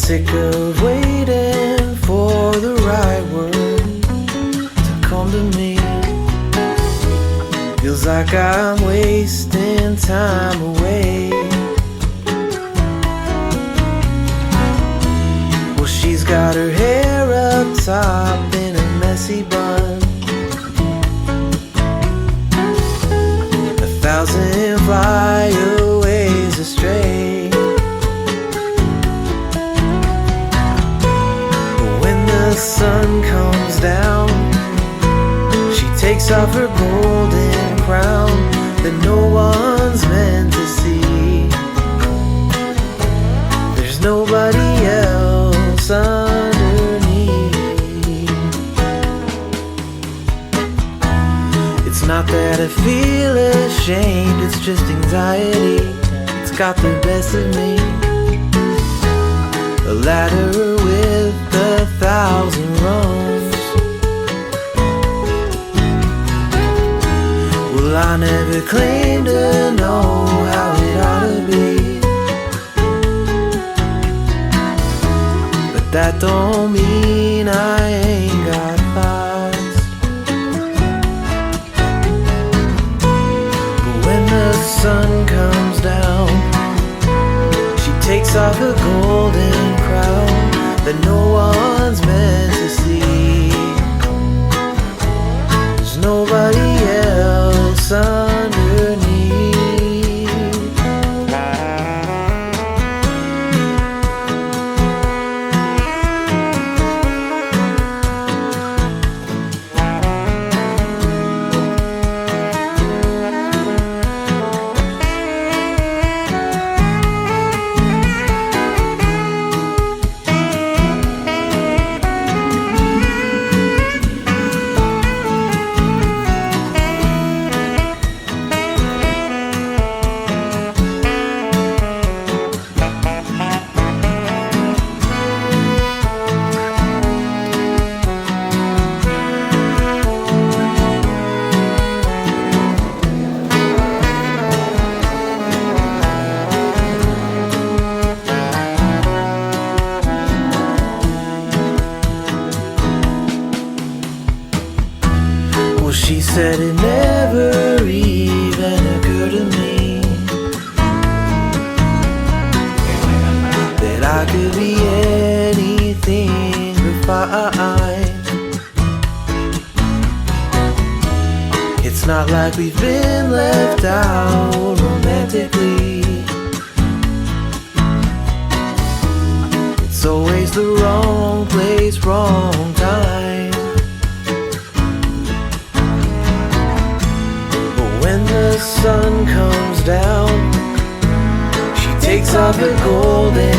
sick of waiting for the right word to come to me. Feels like I'm wasting time away. Well, she's got her hair up top in a messy bun, 1,000 flyaways astray. But when the sun comes down, she takes off her golden crown that no one's meant to see. There's nobody else underneath. It's not that I feel ashamed, it's just anxiety. It's got the best of me. A ladder with 1,000 rungs. Well, I never claimed to know how it ought to be, but that don't mean I ain't got thoughts. But when the sun comes down, she takes off her golden crown that no one's meant to see. There's nobody else underneath. She said it never even occurred to me that I could be anything but fine. It's not like we've been left out romantically. It's always the wrong place, wrong time. When the sun comes down, she takes off her golden